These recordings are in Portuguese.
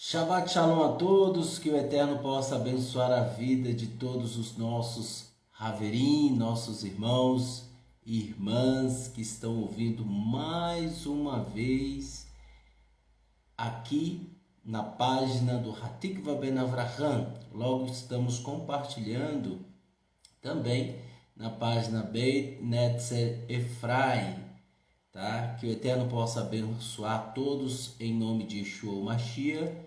Shabbat Shalom a todos, que o Eterno possa abençoar a vida de todos os nossos Haverim, nossos irmãos e irmãs que estão ouvindo mais uma vez aqui na página do Hatikva Ben Avraham. Logo estamos compartilhando também na página Beit Netzer Efraim, tá? Que o Eterno possa abençoar todos em nome de Yeshua Mashiach.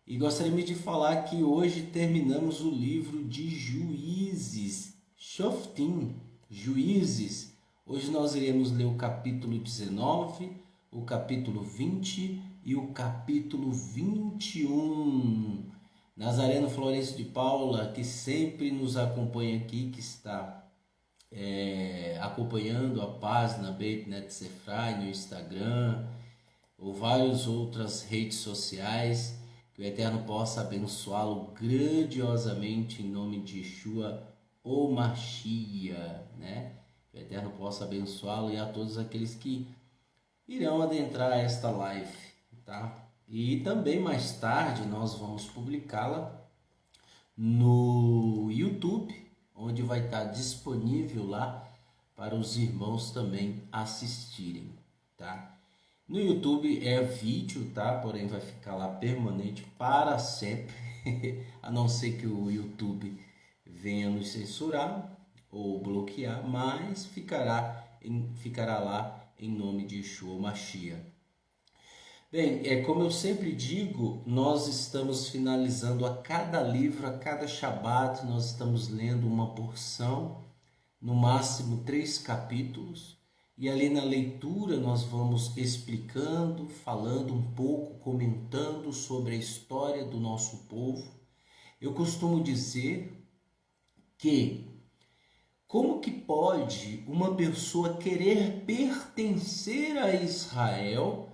E gostaria de falar que hoje terminamos o livro de Juízes, Shoftim, Juízes. Hoje nós iremos ler o capítulo 19, o capítulo 20 e o capítulo 21. Nazareno Florencio de Paula, que sempre nos acompanha aqui, que está acompanhando a página Beit Netzer Efraim no Instagram ou várias outras redes sociais. Que o Eterno possa abençoá-lo grandiosamente em nome de Yeshua ou Mashiach, né? Que o Eterno possa abençoá-lo e a todos aqueles que irão adentrar esta live, tá? E também mais tarde nós vamos publicá-la no YouTube, onde vai estar disponível lá para os irmãos também assistirem, tá? No YouTube é vídeo, tá? Porém vai ficar lá permanente para sempre, a não ser que o YouTube venha nos censurar ou bloquear, mas ficará lá em nome de Yeshua Mashiach. Bem, como eu sempre digo, nós estamos finalizando a cada livro, a cada Shabat, nós estamos lendo uma porção, no máximo 3 capítulos. E ali na leitura nós vamos explicando, falando um pouco, comentando sobre a história do nosso povo. Eu costumo dizer que como que pode uma pessoa querer pertencer a Israel,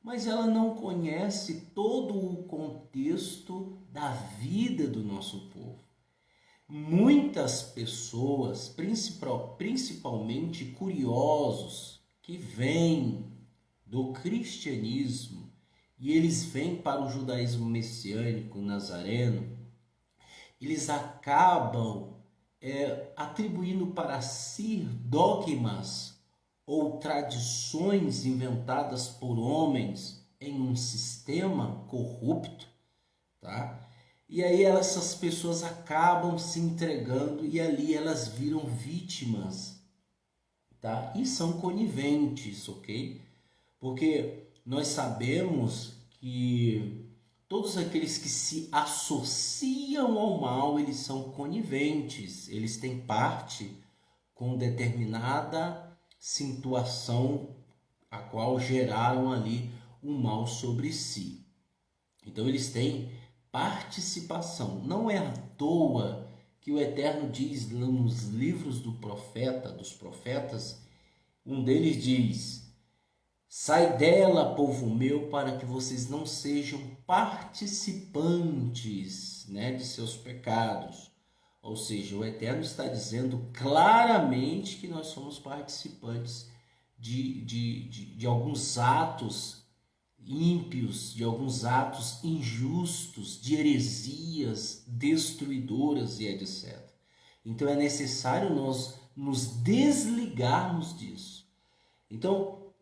mas ela não conhece todo o contexto da vida do nosso povo? Muitas pessoas, principalmente curiosos, que vêm do cristianismo e eles vêm para o judaísmo messiânico nazareno, eles acabam atribuindo para si dogmas ou tradições inventadas por homens em um sistema corrupto, tá? E aí essas pessoas acabam se entregando e ali elas viram vítimas, tá? E são coniventes, ok? Porque nós sabemos que todos aqueles que se associam ao mal, eles são coniventes, eles têm parte com determinada situação a qual geraram ali um mal sobre si. Então eles têm participação. Não é à toa que o Eterno diz nos livros dos profetas, um deles diz: sai dela, povo meu, para que vocês não sejam participantes, né, de seus pecados. Ou seja, o Eterno está dizendo claramente que nós somos participantes de alguns atos ímpios, de alguns atos injustos, de heresias destruidoras e etc. Então é necessário nós nos desligarmos disso. Então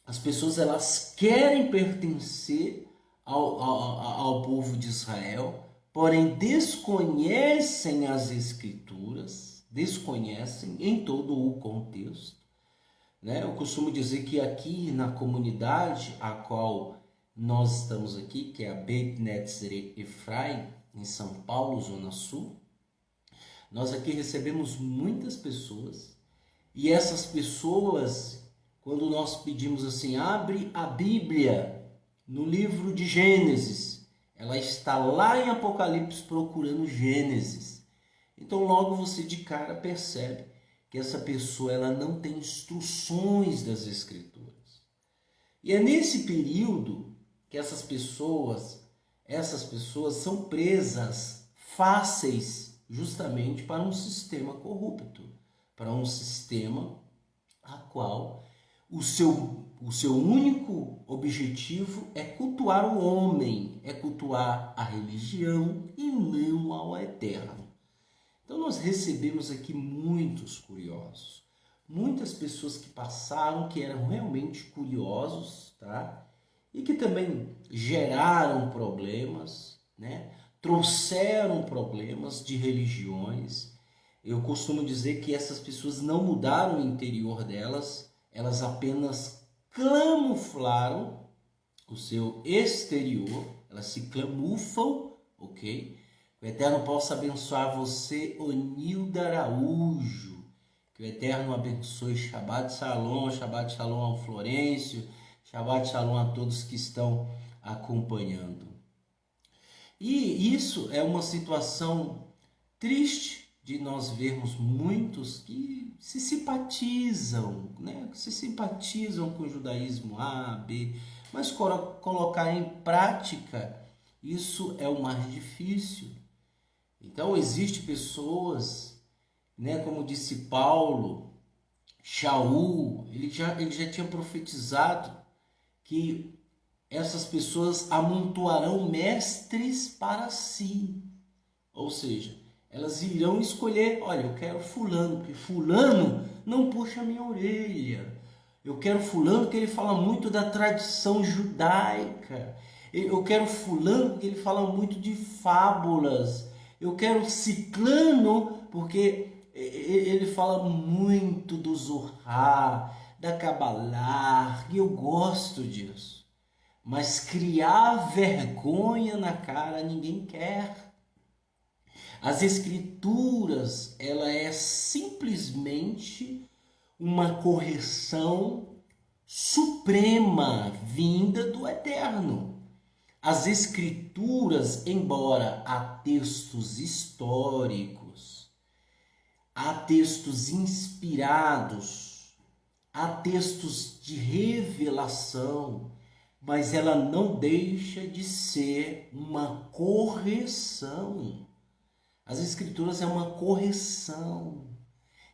as pessoas elas querem pertencer ao povo de Israel, porém desconhecem as escrituras, desconhecem em todo o contexto. Eu costumo dizer que aqui na comunidade a qual nós estamos aqui, que é a Beit Netzer Efraim, em São Paulo, Zona Sul, nós aqui recebemos muitas pessoas e essas pessoas, quando nós pedimos assim, abre a Bíblia no livro de Gênesis, ela está lá em Apocalipse procurando Gênesis. Então logo você de cara percebe que essa pessoa ela não tem instruções das Escrituras. E é nesse período que essas pessoas são presas fáceis justamente para um sistema corrupto, para um sistema a qual o o seu único objetivo é cultuar o homem, é cultuar a religião e não ao eterno. Então nós recebemos aqui muitos curiosos, muitas pessoas que passaram, que eram realmente curiosos, tá? E que também geraram problemas, né? Trouxeram problemas de religiões. Eu costumo dizer que essas pessoas não mudaram o interior delas, elas apenas camuflaram o seu exterior, elas se camuflam, ok? Que o Eterno possa abençoar você, Onilda Araújo. Que o Eterno abençoe. Shabbat Shalom ao Florencio, Shabbat Shalom a todos que estão acompanhando. E isso é uma situação triste de nós vermos muitos que se simpatizam, né? Se simpatizam com o judaísmo A, B, mas colocar em prática, isso é o mais difícil. Então, existem pessoas, né, como disse Paulo, Shaul, ele já tinha profetizado que essas pessoas amontoarão mestres para si. Ou seja, elas irão escolher, olha, eu quero fulano, porque fulano não puxa a minha orelha. Eu quero fulano porque ele fala muito da tradição judaica. Eu quero fulano porque ele fala muito de fábulas. Eu quero ciclano porque ele fala muito do Zohar, da Kabbalah, e eu gosto disso. Mas criar vergonha na cara ninguém quer. As escrituras, ela é simplesmente uma correção suprema vinda do Eterno. As escrituras, embora há textos históricos, há textos inspirados, há textos de revelação, mas ela não deixa de ser uma correção. As escrituras é uma correção.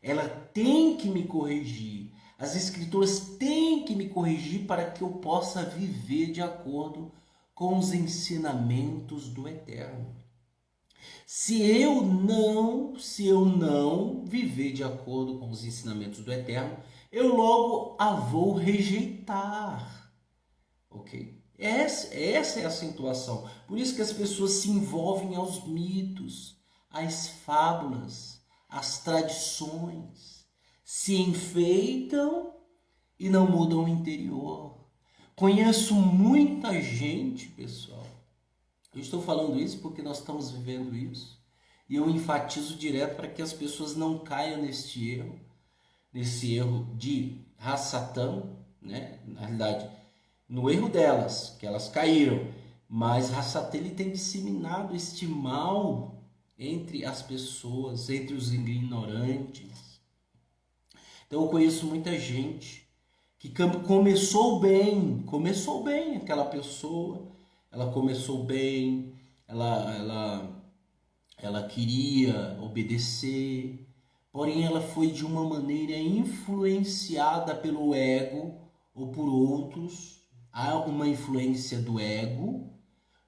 Ela tem que me corrigir. As escrituras têm que me corrigir para que eu possa viver de acordo com os ensinamentos do Eterno. Se eu não viver de acordo com os ensinamentos do Eterno, eu logo a vou rejeitar. Ok? Essa é a situação. Por isso que as pessoas se envolvem aos mitos, às fábulas, às tradições. Se enfeitam e não mudam o interior. Conheço muita gente, pessoal. Eu estou falando isso porque nós estamos vivendo isso. E eu enfatizo direto para que as pessoas não caiam nesse erro de Hassatã, né? Na realidade, no erro delas, que elas caíram. Mas Hassatã, ele tem disseminado este mal entre as pessoas, entre os ignorantes. Então eu conheço muita gente que começou bem aquela pessoa, ela começou bem, ela queria obedecer, porém ela foi de uma maneira influenciada pelo ego ou por outros. Há uma influência do ego,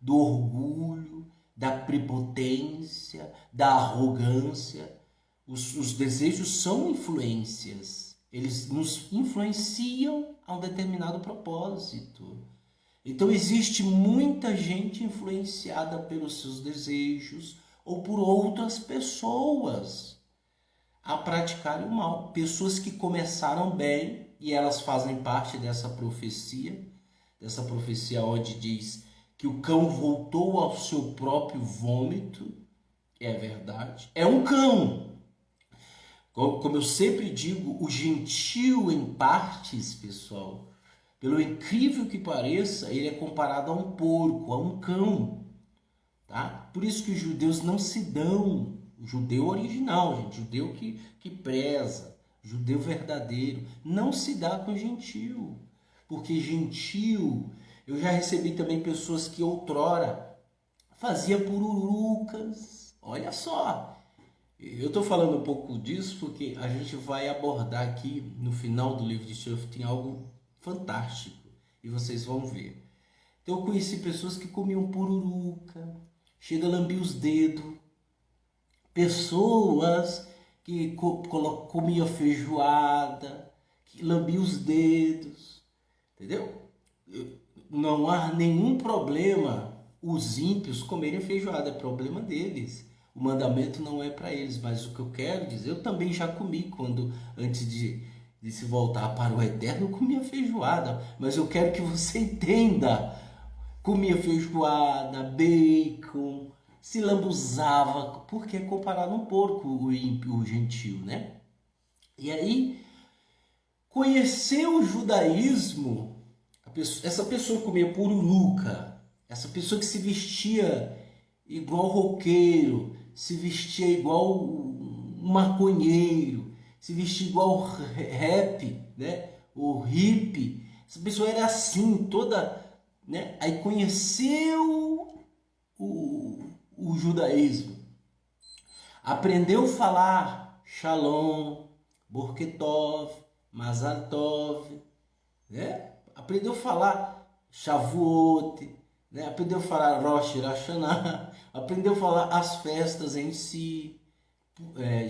do orgulho, da prepotência, da arrogância. Os desejos são influências. Eles nos influenciam a um determinado propósito. Então existe muita gente influenciada pelos seus desejos ou por outras pessoas a praticarem o mal. Pessoas que começaram bem e elas fazem parte dessa profecia onde diz que o cão voltou ao seu próprio vômito. É verdade. É um cão. Como eu sempre digo, o gentio em partes, pessoal, pelo incrível que pareça, ele é comparado a um porco, a um cão. Tá? Por isso que os judeus não se dão. O judeu original, gente, judeu que preza, judeu verdadeiro, não se dá com gentio. Porque gentio, eu já recebi também pessoas que outrora fazia pururucas. Olha só. Eu estou falando um pouco disso porque a gente vai abordar aqui no final do livro de Shoftim algo fantástico. E vocês vão ver. Então eu conheci pessoas que comiam pururuca, chega a lamber os dedos. Pessoas que comiam feijoada, que lambiam os dedos. Entendeu? Não há nenhum problema os ímpios comerem feijoada, é problema deles. O mandamento não é para eles, mas o que eu quero dizer, eu também já comi quando, antes de se voltar para o eterno, eu comia feijoada. Mas eu quero que você entenda, comia feijoada, bacon, se lambuzava, porque é comparado a um porco o ímpio, o gentil, né? E aí, conhecer o judaísmo, essa pessoa comia pururuca, essa pessoa que se vestia igual roqueiro, se vestia igual um maconheiro, se vestia igual rap, né? O hippie. Essa pessoa era assim, toda, né? Aí conheceu o judaísmo, aprendeu a falar Shalom, Borketov, Mazal Tov, né? Aprendeu a falar Shavuot, né? Aprendeu a falar Rosh Hashanah, aprendeu a falar as festas em si,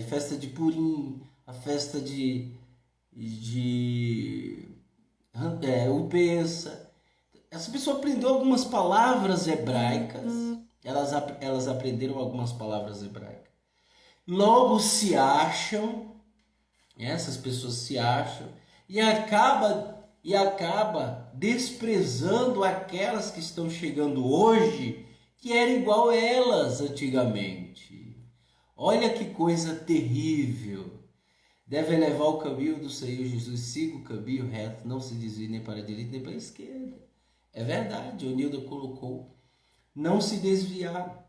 festa de Purim, a festa o Pensa. Essa pessoa aprendeu algumas palavras hebraicas, elas aprenderam algumas palavras hebraicas. Logo se acham, essas pessoas se acham, e acaba desprezando aquelas que estão chegando hoje, que era igual a elas antigamente. Olha que coisa terrível. Deve levar o caminho do Senhor Jesus, siga o caminho reto, não se desvie nem para a direita nem para a esquerda. É verdade, o Nildo colocou, não se desviar.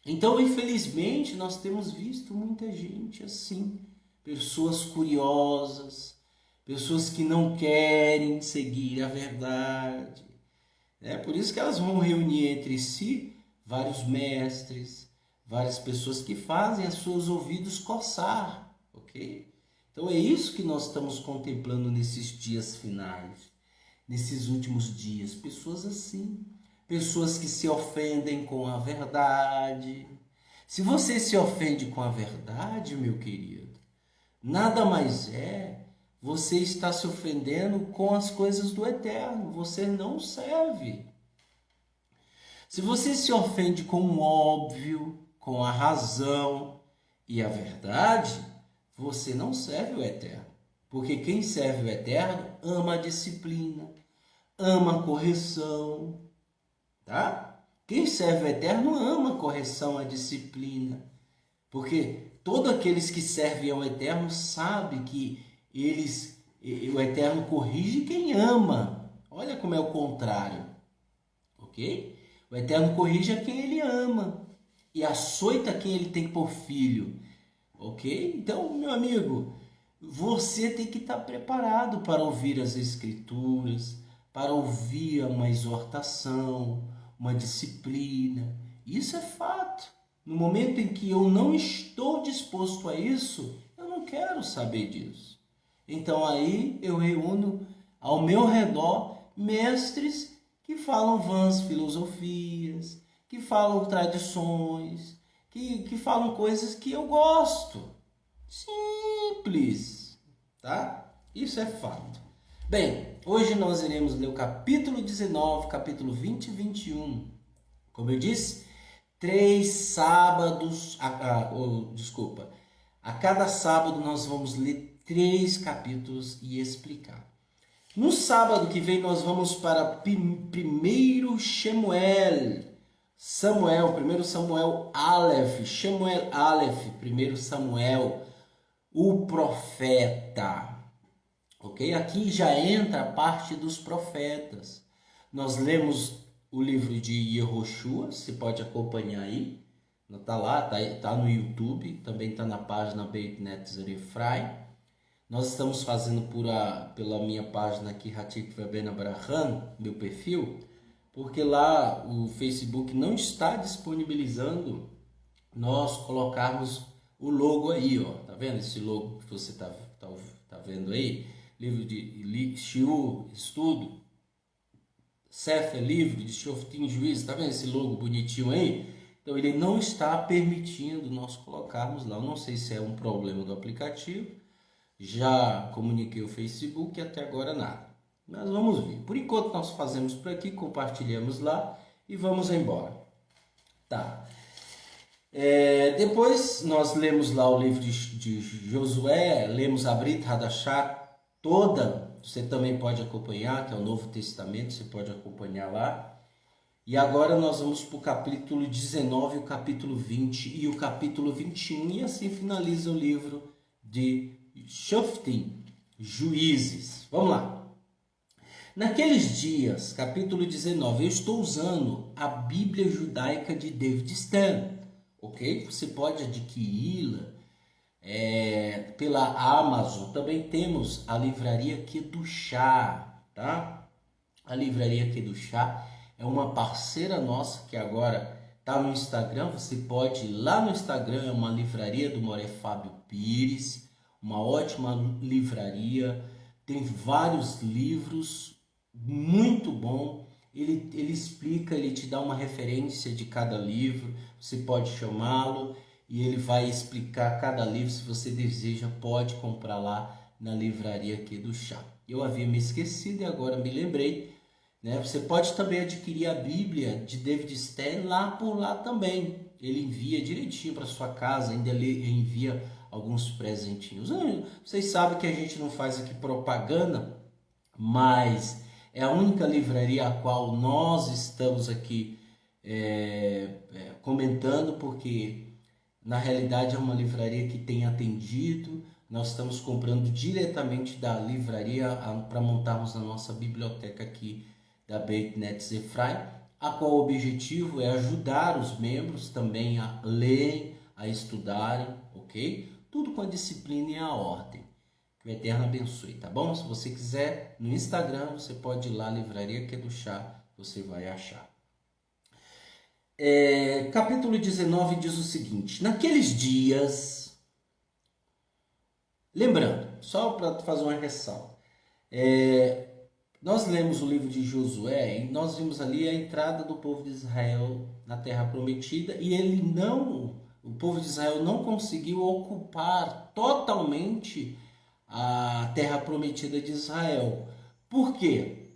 Então, infelizmente, nós temos visto muita gente assim, pessoas curiosas, pessoas que não querem seguir a verdade. É por isso que elas vão reunir entre si vários mestres, várias pessoas que fazem os seus ouvidos coçar, ok? Então é isso que nós estamos contemplando nesses dias finais, nesses últimos dias. Pessoas assim, pessoas que se ofendem com a verdade. Se você se ofende com a verdade, meu querido, nada mais você está se ofendendo com as coisas do eterno. Você não serve. Se você se ofende com o óbvio, com a razão e a verdade, você não serve o eterno. Porque quem serve o eterno ama a disciplina, ama a correção, tá? Quem serve o eterno ama a correção, a disciplina. Porque todos aqueles que servem ao eterno sabem que o eterno corrige quem ama. Olha como é o contrário, ok? O eterno corrige a quem ele ama e açoita quem ele tem por filho, ok? Então, meu amigo, você tem que estar preparado para ouvir as escrituras, para ouvir uma exortação, uma disciplina. Isso é fato. No momento em que eu não estou disposto a isso, eu não quero saber disso. Então aí eu reúno ao meu redor mestres que falam vãs filosofias, que falam tradições, que falam coisas que eu gosto. Simples, tá? Isso é fato. Bem, hoje nós iremos ler o capítulo 19, capítulo 20 e 21. Como eu disse, 3 sábados, a cada sábado nós vamos ler 3 capítulos e explicar. No sábado que vem nós vamos para 1 Samuel, 1 Samuel Aleph, Shemuel Aleph, 1 Samuel, o profeta. Ok? Aqui já entra a parte dos profetas. Nós lemos o livro de Yehoshua, você pode acompanhar aí. Está lá, tá no YouTube, também está na página Beit Netzer Efraim. Nós estamos fazendo pela minha página aqui, Hatikva Ben Abraham, meu perfil, porque lá o Facebook não está disponibilizando nós colocarmos o logo aí, ó. Tá vendo esse logo que você tá vendo aí? livro de Shiur, estudo. Sefer, livro de Shoftim, juízo. Tá vendo esse logo bonitinho aí? Então ele não está permitindo nós colocarmos lá. Eu não sei se é um problema do aplicativo. Já comuniquei o Facebook e até agora nada. Mas vamos ver. Por enquanto nós fazemos por aqui, compartilhamos lá e vamos embora. Tá. Depois nós lemos lá o livro de Josué, lemos a Brit Hadashah toda. Você também pode acompanhar, que é o Novo Testamento, você pode acompanhar lá. E agora nós vamos para o capítulo 19, o capítulo 20 e o capítulo 21. E assim finaliza o livro de Shoftim, Juízes. Vamos lá. Naqueles dias, capítulo 19, eu estou usando a Bíblia Judaica de David Stern, ok? Você pode adquiri-la pela Amazon. Também temos a livraria Kedushá, tá? A livraria Kedushá é uma parceira nossa que agora está no Instagram. Você pode ir lá no Instagram, é uma livraria do Moré Fábio Pires, uma ótima livraria, tem vários livros, muito bom. Ele explica, ele te dá uma referência de cada livro, você pode chamá-lo e ele vai explicar cada livro. Se você deseja, pode comprar lá na livraria aqui do chá. Eu havia me esquecido e agora me lembrei, né? Você pode também adquirir a Bíblia de David Stern lá por lá também. Ele envia direitinho para sua casa, ainda ele envia alguns presentinhos. Vocês sabem que a gente não faz aqui propaganda, mas é a única livraria a qual nós estamos aqui comentando, porque na realidade é uma livraria que tem atendido. Nós estamos comprando diretamente da livraria para montarmos a nossa biblioteca aqui da Beit Netz Efraim, a qual o objetivo é ajudar os membros também a lerem, a estudarem, ok? Tudo com a disciplina e a ordem. Que o Eterno abençoe, tá bom? Se você quiser, no Instagram, você pode ir lá, Livraria Kedushá, você vai achar. Capítulo 19 diz o seguinte: naqueles dias, lembrando, só para fazer uma ressalva, nós lemos o livro de Josué e nós vimos ali a entrada do povo de Israel na Terra Prometida, e o povo de Israel não conseguiu ocupar totalmente a Terra Prometida de Israel. Por quê?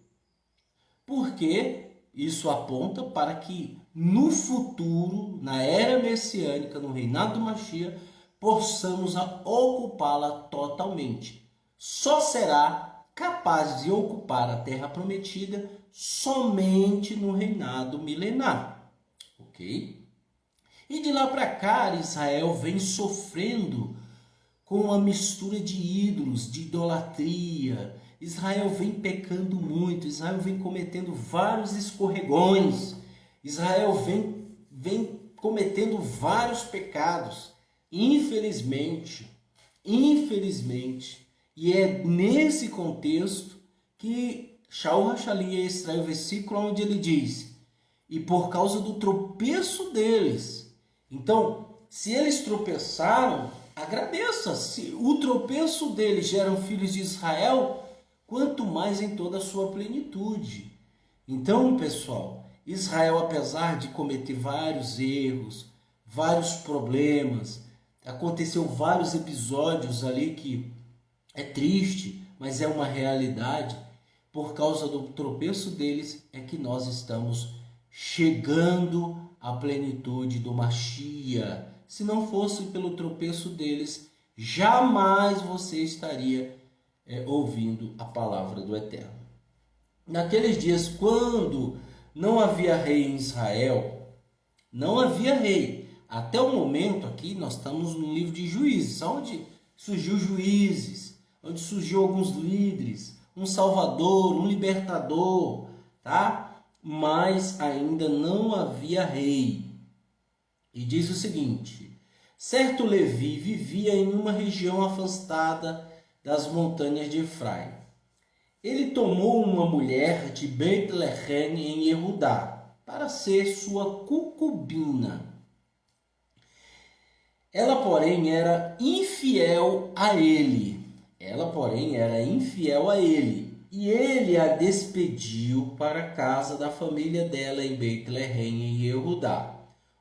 Porque isso aponta para que no futuro, na era messiânica, no reinado do Mashiach, possamos ocupá-la totalmente. Só será capaz de ocupar a Terra Prometida somente no reinado milenar, ok? E de lá para cá, Israel vem sofrendo com uma mistura de ídolos, de idolatria. Israel vem pecando muito, Israel vem cometendo vários escorregões, Israel vem cometendo vários pecados, infelizmente, e é nesse contexto que Shaul Hashali extrai o versículo onde ele diz: e por causa do tropeço deles. Então, se eles tropeçaram, agradeça. Se o tropeço deles geram filhos de Israel, quanto mais em toda a sua plenitude. Então, pessoal, Israel, apesar de cometer vários erros, vários problemas, aconteceu vários episódios ali que é triste, mas é uma realidade. Por causa do tropeço deles é que nós estamos chegando à plenitude do Mashiach. Se não fosse pelo tropeço deles, jamais você estaria ouvindo a palavra do Eterno. Naqueles dias, quando não havia rei em Israel, não havia rei. Até o momento aqui, nós estamos no livro de Juízes, onde surgiu Juízes, onde surgiu alguns líderes, um salvador, um libertador, tá? Mas ainda não havia rei. E diz o seguinte: certo Levi vivia em uma região afastada das montanhas de Efraim. Ele tomou uma mulher de Beit-Lehem em Yehudá para ser sua concubina. Ela, porém, era infiel a ele. Ela, porém, era infiel a ele, e ele a despediu para a casa da família dela em Betleém, em Judá,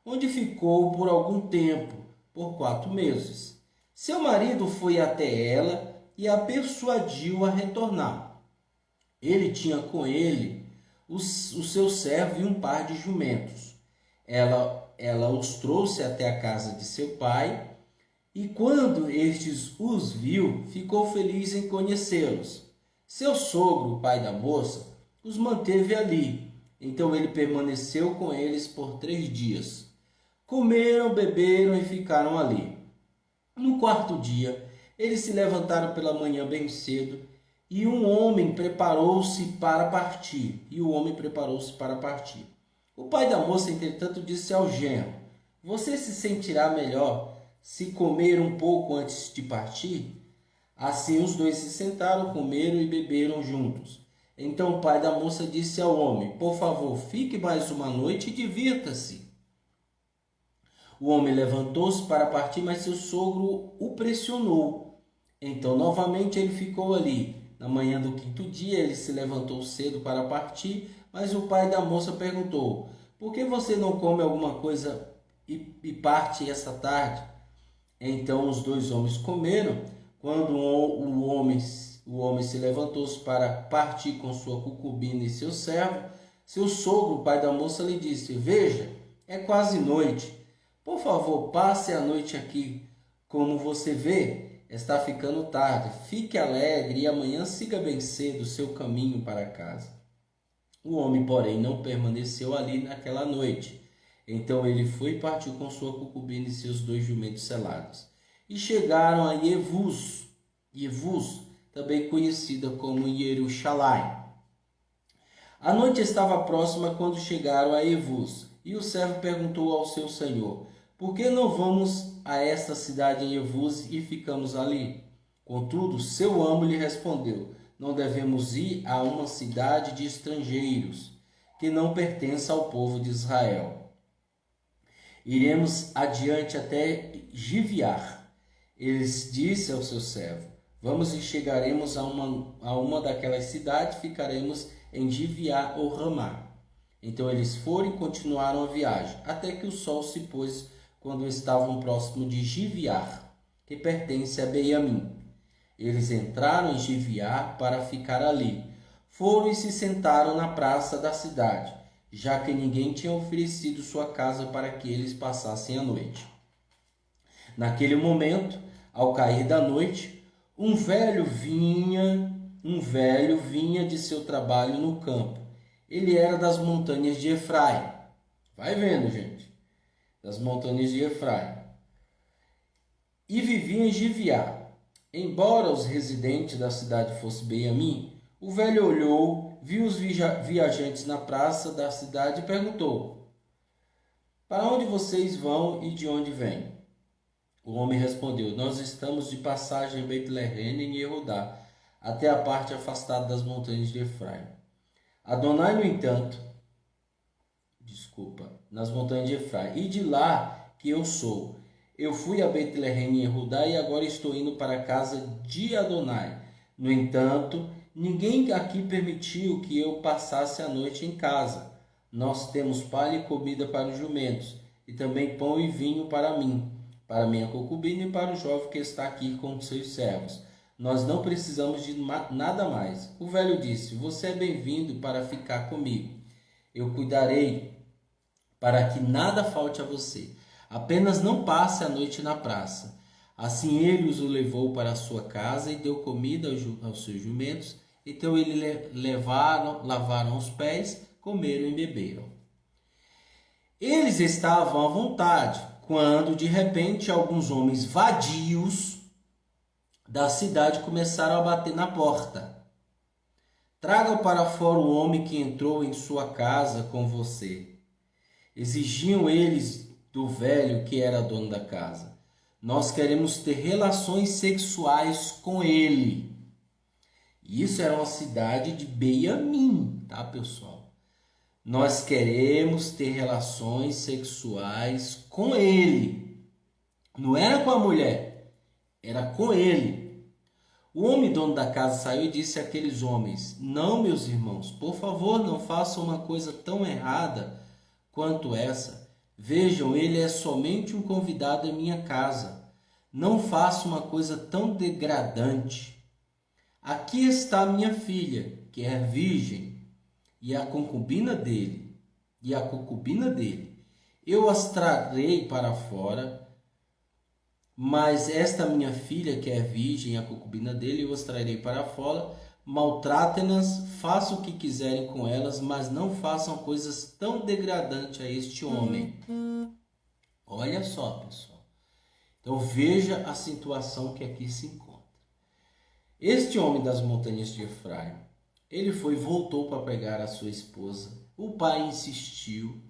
onde ficou por algum tempo, por 4 meses. Seu marido foi até ela e a persuadiu a retornar. Ele tinha com ele o seu servo e um par de jumentos. Ela os trouxe até a casa de seu pai, e quando estes os viu, ficou feliz em conhecê-los. Seu sogro, o pai da moça, os manteve ali. Então ele permaneceu com eles por 3 dias. Comeram, beberam e ficaram ali. No 4º dia, eles se levantaram pela manhã bem cedo, e um homem preparou-se para partir. O pai da moça, entretanto, disse ao genro: Você se sentirá melhor se comer um pouco antes de partir? Assim os dois se sentaram, comeram e beberam juntos. Então o pai da moça disse ao homem: Por favor, fique mais uma noite e divirta-se. O homem levantou-se para partir, mas seu sogro o pressionou. Então novamente ele ficou ali. Na manhã do 5º dia ele se levantou cedo para partir, mas o pai da moça perguntou: Por que você não come alguma coisa e parte essa tarde? Então os dois homens comeram. Quando o homem se levantou-se para partir com sua concubina e seu servo, seu sogro, o pai da moça, lhe disse: Veja, é quase noite. Por favor, passe a noite aqui. Como você vê, está ficando tarde. Fique alegre e amanhã siga bem cedo o seu caminho para casa. O homem, porém, não permaneceu ali naquela noite. Então ele foi e partiu com sua concubina e seus 2 jumentos selados. E chegaram a Yevus, também conhecida como Jerusalém. A noite estava próxima quando chegaram a Yevus, e o servo perguntou ao seu senhor: Por que não vamos a esta cidade em Yevus e ficamos ali? Contudo, seu amo lhe respondeu: Não devemos ir a uma cidade de estrangeiros, que não pertence ao povo de Israel. Iremos adiante até Giviar. Eles disse ao seu servo: Vamos e chegaremos a uma daquelas cidades, ficaremos em Giviar ou Ramá. Então eles foram e continuaram a viagem, até que o sol se pôs quando estavam próximo de Giviar, que pertence a Benjamim. Eles entraram em Giviar para ficar ali. Foram e se sentaram na praça da cidade, já que ninguém tinha oferecido sua casa para que eles passassem a noite. Naquele momento, ao cair da noite, um velho vinha de seu trabalho no campo. Ele era das montanhas de Efraim. Vai vendo, gente. Das montanhas de Efraim. E vivia em Giviá. Embora os residentes da cidade fossem Benjamim, o velho olhou, viu os viajantes na praça da cidade e perguntou: Para onde vocês vão e de onde vêm? O homem respondeu: Nós estamos de passagem em Betleém, em Judá, até a parte afastada das montanhas de Efraim. Adonai, no entanto, nas montanhas de Efraim, e de lá que eu sou. Eu fui a Betleém, em Judá, e agora estou indo para a casa de Adonai. No entanto, ninguém aqui permitiu que eu passasse a noite em casa. Nós temos palha e comida para os jumentos, e também pão e vinho para mim, para minha concubina e para o jovem que está aqui com seus servos. Nós não precisamos de nada mais. O velho disse: Você é bem-vindo para ficar comigo. Eu cuidarei para que nada falte a você. Apenas não passe a noite na praça. Assim ele os levou para a sua casa e deu comida aos seus jumentos. Então eles lavaram os pés, comeram e beberam. Eles estavam à vontade, quando de repente alguns homens vadios da cidade começaram a bater na porta. Traga para fora o homem que entrou em sua casa com você. Exigiam eles do velho que era dono da casa. Nós queremos ter relações sexuais com ele. Isso era uma cidade de Benjamim, tá, pessoal? Nós queremos ter relações sexuais com ele. Não era com a mulher, era com ele. O homem dono da casa saiu e disse àqueles homens: Não, meus irmãos, por favor, não façam uma coisa tão errada quanto essa. Vejam, ele é somente um convidado em minha casa. Não faça uma coisa tão degradante. Aqui está minha filha, que é virgem, e a concubina dele, Eu as trarei para fora, mas esta minha filha, que é virgem, e a concubina dele, eu as trarei para fora. Maltratem-nas, façam o que quiserem com elas, mas não façam coisas tão degradantes a este homem. Olha só, pessoal. Então veja a situação que aqui se encontra. Este homem das montanhas de Efraim, ele foi e voltou para pegar a sua esposa. O pai insistiu,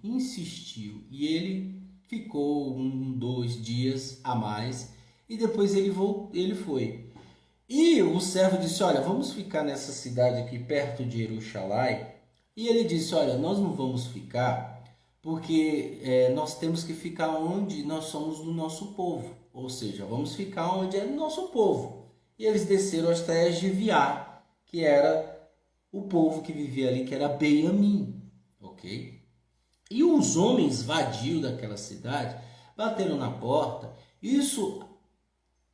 e ele ficou 2 dias a mais, e depois ele foi. E o servo disse: olha, vamos ficar nessa cidade aqui perto de Jerusalém. E ele disse: olha, nós não vamos ficar porque nós temos que ficar onde nós somos do nosso povo. Ou seja, vamos ficar onde é do nosso povo. E eles desceram até Giviá, que era o povo que vivia ali, que era Benjamim. Ok? E os homens vadios daquela cidade bateram na porta. Isso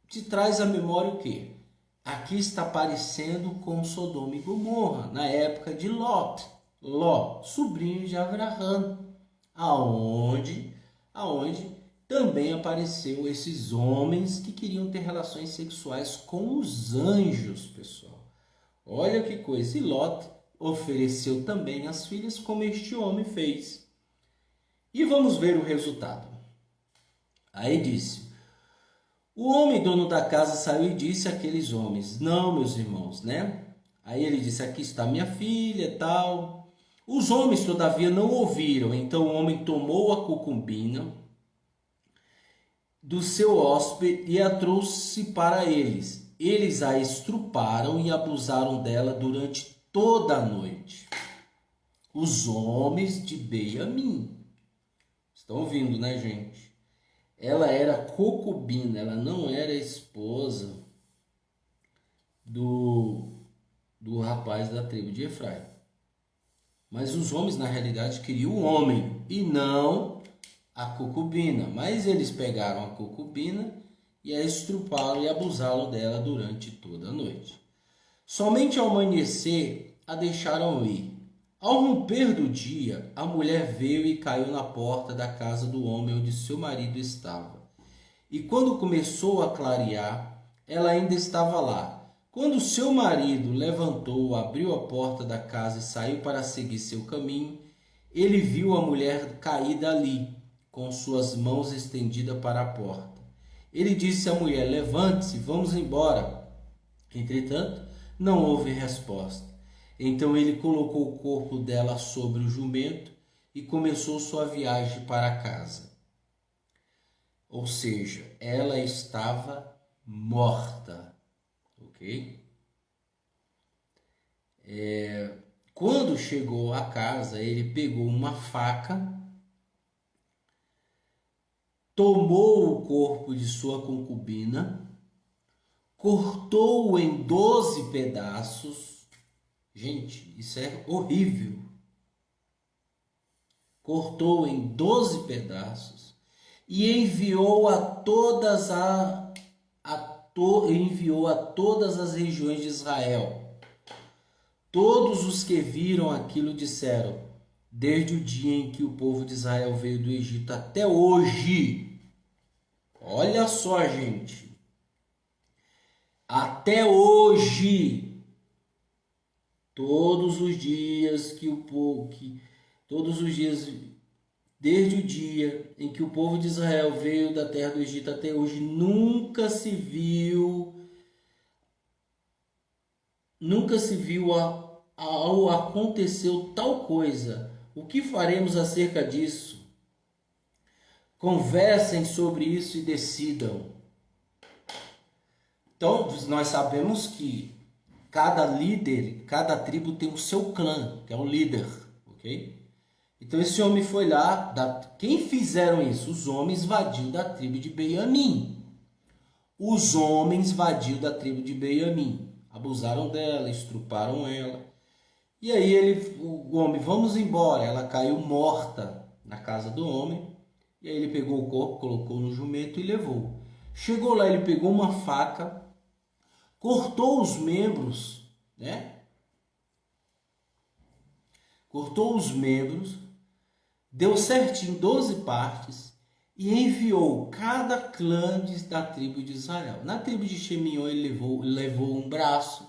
te traz à memória o quê? Aqui está parecendo com Sodoma e Gomorra, na época de Lot, sobrinho de Abraão, aonde também apareceu esses homens que queriam ter relações sexuais com os anjos, pessoal. Olha que coisa. E Lot ofereceu também as filhas, como este homem fez. E vamos ver o resultado. Aí disse: o homem dono da casa saiu e disse àqueles homens: não, meus irmãos, né? Aí ele disse: aqui está minha filha, tal. Os homens, todavia, não ouviram. Então o homem tomou a concubina do seu hóspede e a trouxe para eles. Eles a estruparam e abusaram dela durante toda a noite. Os homens de Benjamim. Estão ouvindo, né, gente? Ela era concubina, ela não era esposa do rapaz da tribo de Efraim. Mas os homens, na realidade, queriam o homem e não a concubina. Mas eles pegaram a concubina e a estruparam e abusaram dela durante toda a noite. Somente ao amanhecer a deixaram ir. Ao romper do dia, a mulher veio e caiu na porta da casa do homem onde seu marido estava. E quando começou a clarear, ela ainda estava lá. Quando seu marido levantou, abriu a porta da casa e saiu para seguir seu caminho, ele viu a mulher caída ali, com suas mãos estendidas para a porta. Ele disse à mulher: levante-se, vamos embora. Entretanto, não houve resposta. Então ele colocou o corpo dela sobre o jumento e começou sua viagem para casa. Ou seja, ela estava morta. Ok? Quando chegou à casa, ele pegou uma faca, tomou o corpo de sua concubina, cortou-o em 12 pedaços. Gente, isso é horrível. Cortou em 12 pedaços e enviou a todas as regiões de Israel. Todos os que viram aquilo disseram: desde o dia em que o povo de Israel veio do Egito até hoje. Olha só, gente. Até hoje. Todos os dias desde o dia em que o povo de Israel veio da terra do Egito até hoje, nunca se viu aconteceu tal coisa. O que faremos acerca disso? Conversem sobre isso e decidam. Então, nós sabemos que cada líder, cada tribo tem o seu clã, que é o líder, ok? Então esse homem foi lá, quem fizeram isso? Os homens vadios da tribo de Benjamim. os homens vadios da tribo de Benjamim. Abusaram dela, estruparam ela. E aí o homem, vamos embora. Ela caiu morta na casa do homem. E aí ele pegou o corpo, colocou no jumento e levou. Chegou lá, ele pegou uma faca, cortou os membros, né? Cortou os membros, deu certinho 12 partes e enviou cada clã da tribo de Israel. Na tribo de Shemion ele levou um braço,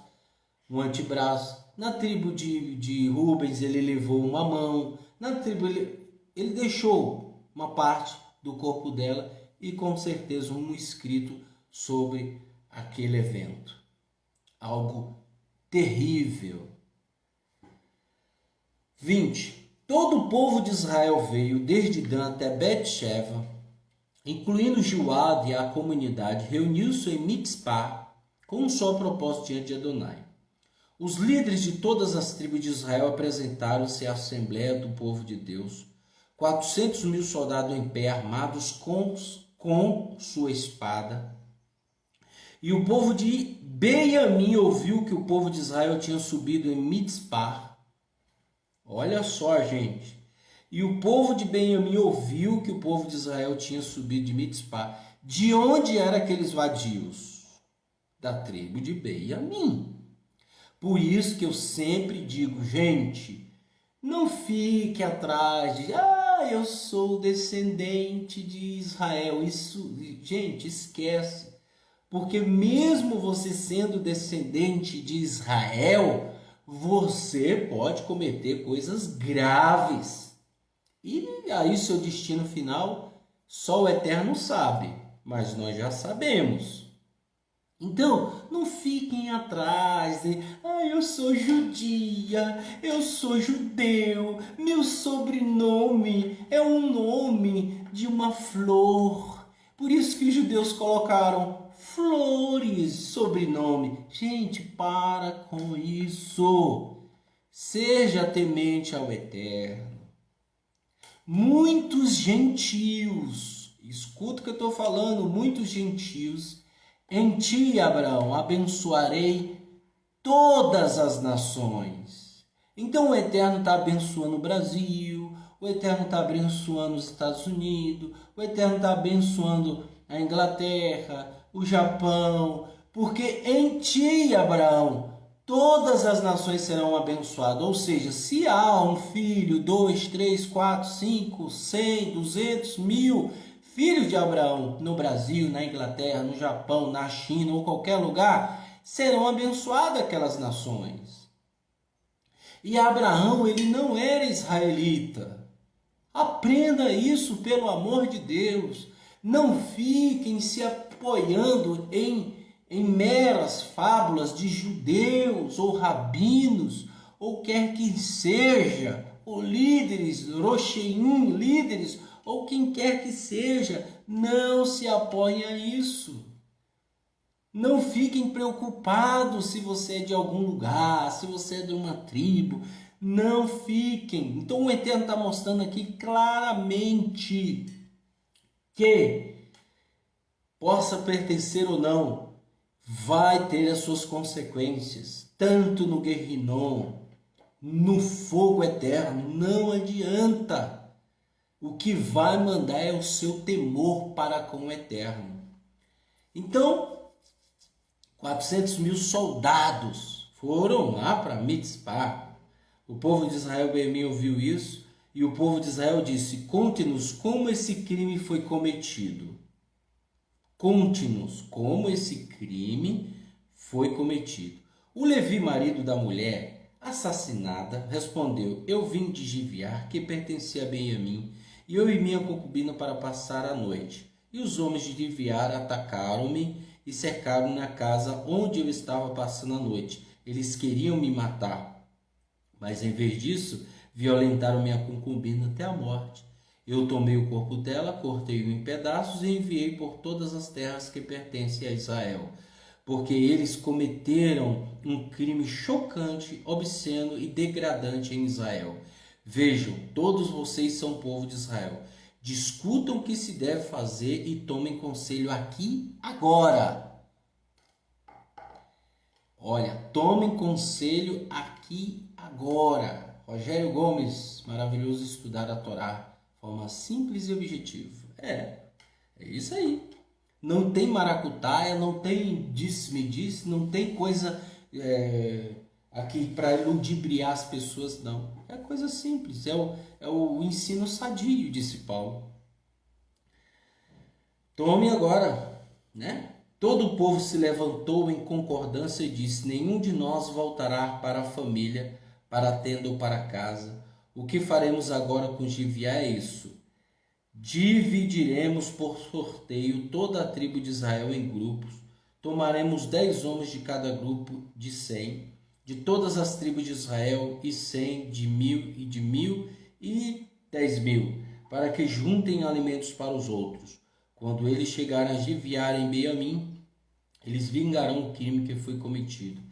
um antebraço. Na tribo de Rubens ele levou uma mão. Na tribo ele deixou uma parte do corpo dela e com certeza um escrito sobre aquele evento. Algo terrível. 20. Todo o povo de Israel veio, desde Dan até Bet-sheva, incluindo Joabe e a comunidade, reuniu-se em Mitzpah com um só propósito diante de Adonai. Os líderes de todas as tribos de Israel apresentaram-se à Assembleia do povo de Deus, 400.000 soldados em pé, armados com sua espada. E o povo de Benjamim ouviu que o povo de Israel tinha subido em Mitzpah. Olha só, gente. E o povo de Benjamim ouviu que o povo de Israel tinha subido de Mitzpah. De onde eram aqueles vadios? Da tribo de Benjamim. Por isso que eu sempre digo, gente, não fique atrás de, eu sou descendente de Israel. Isso, gente, esquece. Porque mesmo você sendo descendente de Israel, você pode cometer coisas graves. E aí seu destino final, só o Eterno sabe, mas nós já sabemos. Então, não fiquem atrás de, eu sou judia, eu sou judeu, meu sobrenome é um nome de uma flor. Por isso que os judeus colocaram flores, sobrenome. Gente, para com isso. Seja temente ao Eterno. Muitos gentios, escuta o que eu estou falando, muitos gentios, em ti, Abraão, abençoarei todas as nações. Então o Eterno está abençoando o Brasil, o Eterno está abençoando os Estados Unidos, o Eterno está abençoando a Inglaterra, o Japão, porque em ti, Abraão, todas as nações serão abençoadas. Ou seja, se há um filho, 2, 3, 4, 5, 100, 200, 1000 filhos de Abraão no Brasil, na Inglaterra, no Japão, na China ou qualquer lugar, serão abençoadas aquelas nações. E Abraão, ele não era israelita. Aprenda isso, pelo amor de Deus. Não fiquem se apoiando em meras fábulas de judeus ou rabinos, ou quer que seja, ou líderes, rocheim, líderes, ou quem quer que seja. Não se apoiem a isso. Não fiquem preocupados se você é de algum lugar, se você é de uma tribo. Não fiquem. Então o Eterno está mostrando aqui claramente que possa pertencer ou não, vai ter as suas consequências, tanto no Guerrinom, no fogo eterno. Não adianta. O que vai mandar é o seu temor para com o Eterno. Então, 400.000 soldados foram lá para Mitzpah. O povo de Israel bem ouviu isso, e o povo de Israel disse: conte-nos como esse crime foi cometido. Conte-nos como esse crime foi cometido. O Levi, marido da mulher assassinada, respondeu: eu vim de Gibeá, que pertencia a Benjamim, e eu e minha concubina para passar a noite. E os homens de Gibeá atacaram-me e cercaram na casa onde eu estava passando a noite. Eles queriam me matar, mas em vez disso, violentaram minha concubina até a morte. Eu tomei o corpo dela, cortei-o em pedaços e enviei por todas as terras que pertencem a Israel, porque eles cometeram um crime chocante, obsceno e degradante em Israel. Vejam, todos vocês são povo de Israel. Discutam o que se deve fazer e tomem conselho aqui agora. Olha, tomem conselho aqui agora. Rogério Gomes, maravilhoso estudar a Torá, forma simples e objetiva. É isso aí. Não tem maracutaia, não tem disse-me-disse, não tem coisa aqui para ludibriar as pessoas, não. É coisa simples, é o ensino sadio, disse Paulo. Tome agora, né? Todo o povo se levantou em concordância e disse: nenhum de nós voltará para a família, para a tenda ou para casa. O que faremos agora com Gibeá é isso: dividiremos por sorteio toda a tribo de Israel em grupos. Tomaremos 10 homens de cada grupo de 100, de todas as tribos de Israel, e 100 de 1.000 e de 1.000 e 10.000, para que juntem alimentos para os outros. Quando eles chegarem a Gibeá em Beamim, eles vingarão o crime que foi cometido.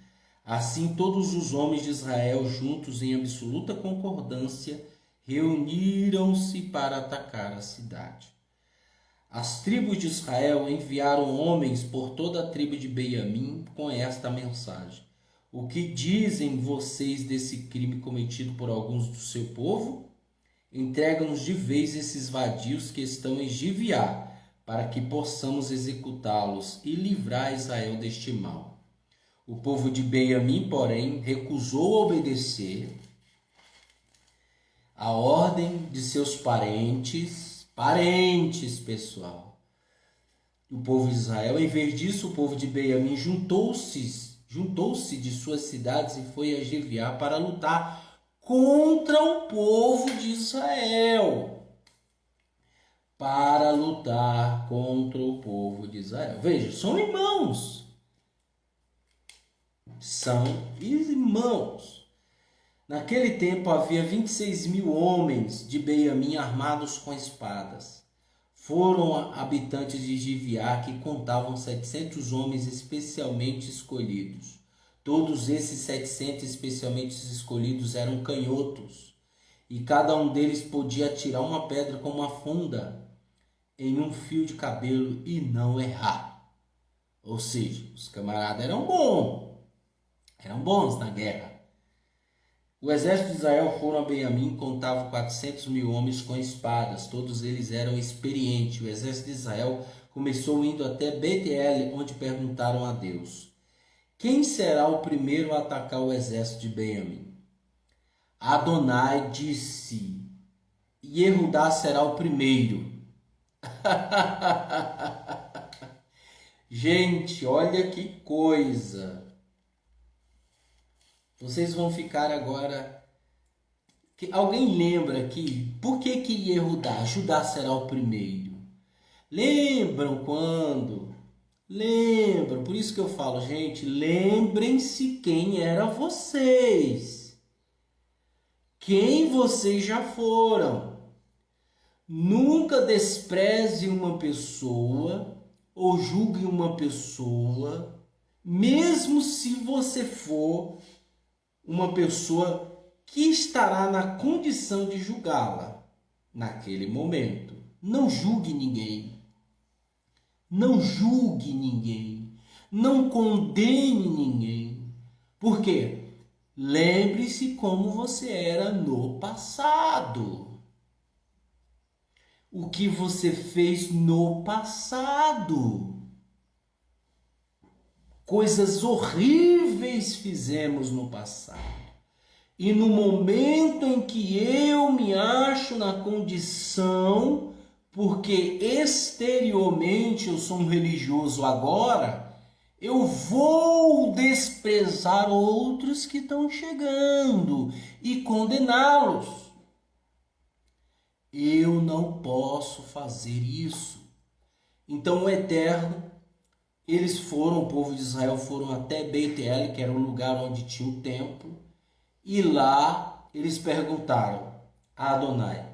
Assim, todos os homens de Israel, juntos em absoluta concordância, reuniram-se para atacar a cidade. As tribos de Israel enviaram homens por toda a tribo de Beamim com esta mensagem: o que dizem vocês desse crime cometido por alguns do seu povo? Entrega-nos de vez esses vadios que estão em Gibeá, para que possamos executá-los e livrar Israel deste mal. O povo de Beamim, porém, recusou obedecer a ordem de seus parentes, pessoal. O povo de Israel, em vez disso, o povo de Beamim juntou-se de suas cidades e foi a Gibeá para lutar contra o povo de Israel. Para lutar contra o povo de Israel. Veja, são irmãos. São irmãos. Naquele tempo havia 26.000 homens de Beamim armados com espadas. Foram habitantes de Gibeá que contavam 700 homens especialmente escolhidos. Todos esses 700 especialmente escolhidos eram canhotos, e cada um deles podia atirar uma pedra com uma funda em um fio de cabelo e não errar. Ou seja, os camaradas eram bons na guerra. O exército de Israel foram a Beamim, contava 400.000 homens com espadas, todos eles eram experientes. O exército de Israel começou indo até Betel, onde perguntaram a Deus: quem será o primeiro a atacar o exército de Beamim? Adonai disse: Yehudá será o primeiro. Gente, olha que coisa. Vocês vão ficar agora. Alguém lembra aqui por que Yehudá, Judá será o primeiro? Lembram quando? Lembram, por isso que eu falo, gente, lembrem-se quem eram vocês. Quem vocês já foram. Nunca despreze uma pessoa ou julgue uma pessoa, mesmo se você for uma pessoa que estará na condição de julgá-la naquele momento. Não julgue ninguém. Não julgue ninguém. Não condene ninguém. Por quê? Lembre-se como você era no passado. O que você fez no passado. Coisas horríveis fizemos no passado. E no momento em que eu me acho na condição, porque exteriormente eu sou um religioso agora, eu vou desprezar outros que estão chegando e condená-los. Eu não posso fazer isso. Então o Eterno, o povo de Israel foram até Betel, que era o lugar onde tinha o templo, e lá eles perguntaram a Adonai: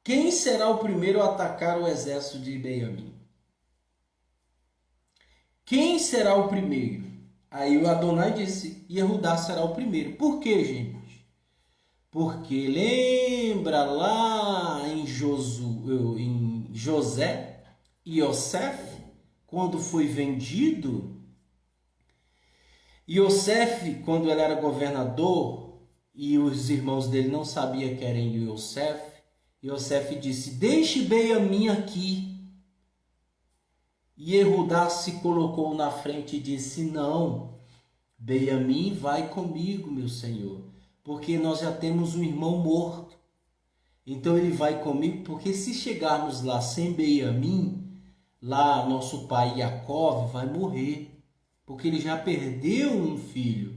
quem será o primeiro a atacar o exército de Beamim? Quem será o primeiro? Aí o Adonai disse: Yehudá será o primeiro. Por quê, gente? Porque lembra lá em José e Yosef, quando foi vendido, Iosef, quando ele era governador, e os irmãos dele não sabiam que era Iosef, Iosef disse, deixe Benjamim aqui. E Yehudá se colocou na frente e disse, não, Benjamim vai comigo, meu senhor, porque nós já temos um irmão morto. Então ele vai comigo, porque se chegarmos lá sem Benjamim, lá nosso pai Jacó vai morrer, porque ele já perdeu um filho.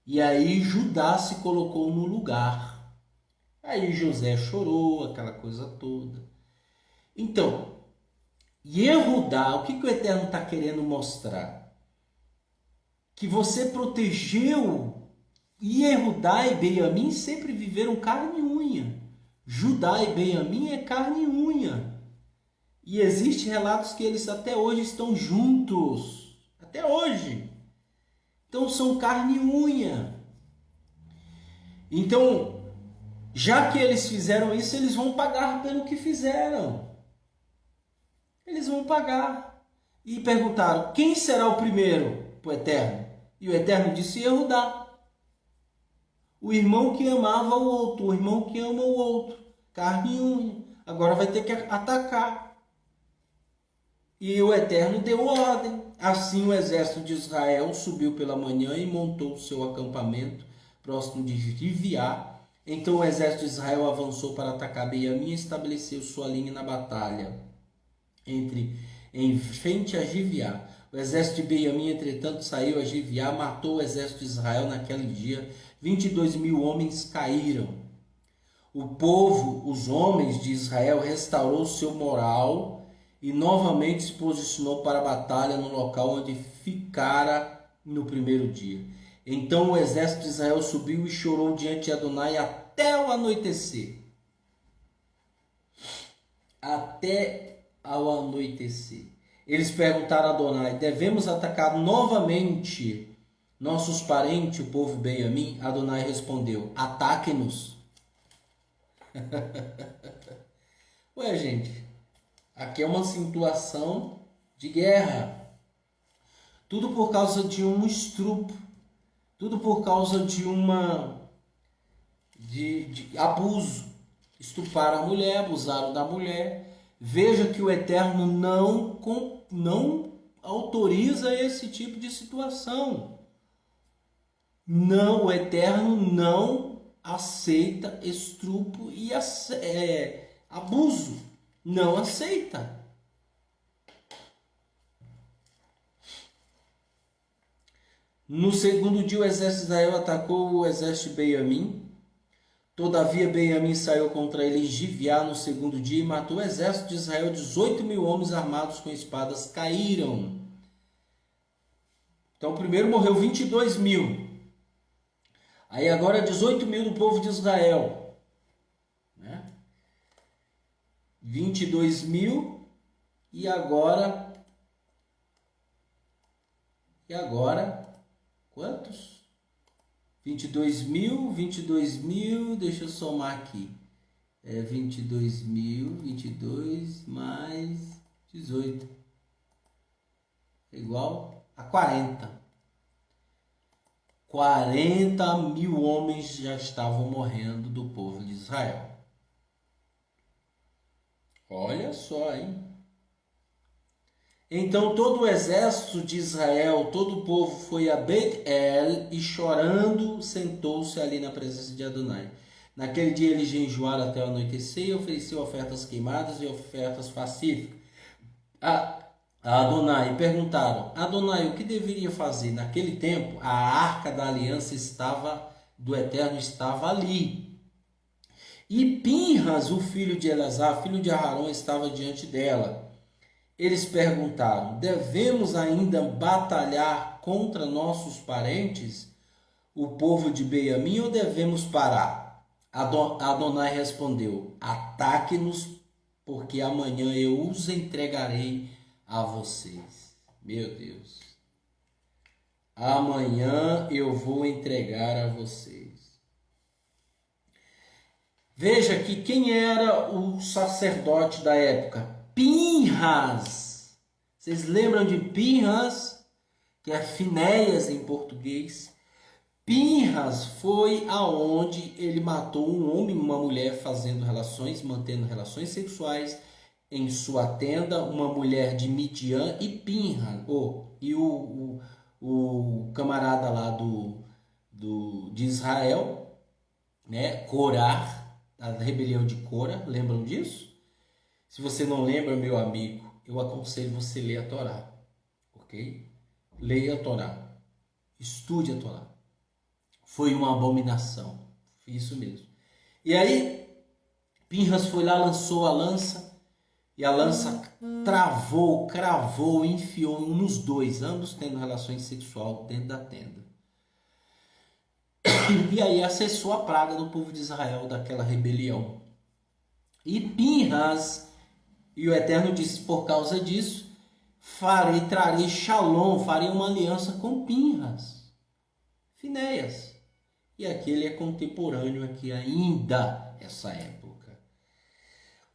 E aí Judá se colocou no lugar. Aí José chorou, aquela coisa toda. Então, Yehudá, o que o Eterno está querendo mostrar? Que você protegeu. Yehudá e Benjamim sempre viveram carne e unha. Judá e Benjamim é carne e unha. E existem relatos que eles até hoje estão juntos. Até hoje. Então são carne e unha. Então, já que eles fizeram isso, eles vão pagar pelo que fizeram. Eles vão pagar. E perguntaram, quem será o primeiro para o Eterno? E o Eterno disse, Yehudá. O irmão que amava o outro, o irmão que ama o outro. Carne e unha. Agora vai ter que atacar. E o Eterno deu ordem. Assim o exército de Israel subiu pela manhã e montou o seu acampamento próximo de Giviá. Então o exército de Israel avançou para atacar Benjamim e estabeleceu sua linha na batalha em frente a Giviá. O exército de Benjamim, entretanto, saiu a Giviá, matou o exército de Israel naquele dia. 22.000 homens caíram. O povo, os homens de Israel, restaurou seu moral e novamente se posicionou para a batalha no local onde ficara no primeiro dia. Então o exército de Israel subiu e chorou diante de Adonai até o anoitecer. Até ao anoitecer. Eles perguntaram a Adonai, devemos atacar novamente nossos parentes, o povo Benjamim? Adonai respondeu, ataque-nos. Ué, gente, aqui é uma situação de guerra. Tudo por causa de um estupro. Tudo por causa de abuso. Estupraram a mulher, abusaram da mulher. Veja que o Eterno não autoriza esse tipo de situação. Não, o Eterno não aceita estupro e abuso. Não aceita. No segundo dia, o exército de Israel atacou o exército de Benjamim. Todavia, Benjamim saiu contra ele em Giviá no segundo dia e matou o exército de Israel. 18.000 homens armados com espadas caíram. Então, primeiro morreu 22.000. Aí agora 18.000 do povo de Israel. 22.000 e agora quantos? 22.000, deixa eu somar aqui. 22.000, 22 mais 18. É igual a 40. 40.000 homens já estavam morrendo do povo de Israel. Olha só, hein? Então todo o exército de Israel, todo o povo foi a Bet-El e chorando sentou-se ali na presença de Adonai. Naquele dia eles jejuaram até o anoitecer e ofereceu ofertas queimadas e ofertas pacíficas a Adonai. E perguntaram, Adonai, o que deveria fazer? Naquele tempo a arca da aliança do Eterno estava ali. E Pinhas, o filho de Eleazar, filho de Arão, estava diante dela. Eles perguntaram, devemos ainda batalhar contra nossos parentes, o povo de Benjamim, ou devemos parar? Adonai respondeu, ataque-nos, porque amanhã eu os entregarei a vocês. Meu Deus. Amanhã eu vou entregar a vocês. Veja que quem era o sacerdote da época? Pinhas. Vocês lembram de Pinhas, que é Finéias em português? Pinhas foi aonde ele matou um homem e uma mulher fazendo relações, mantendo relações sexuais em sua tenda, uma mulher de Midian e Pinhas, o camarada lá de Israel, né, Corá, a rebelião de Cora, lembram disso? Se você não lembra, meu amigo, eu aconselho você ler a Torá, ok? Leia a Torá, estude a Torá. Foi uma abominação, isso mesmo. E aí, Pinhas foi lá, lançou a lança, e a lança travou, cravou, enfiou nos dois, ambos tendo relações sexuais dentro da tenda. E aí acessou a praga do povo de Israel daquela rebelião. E Pinhas, e o Eterno disse, por causa disso, trarei Shalom, farei uma aliança com Pinhas, Finéias. E aquele é contemporâneo aqui ainda, essa época.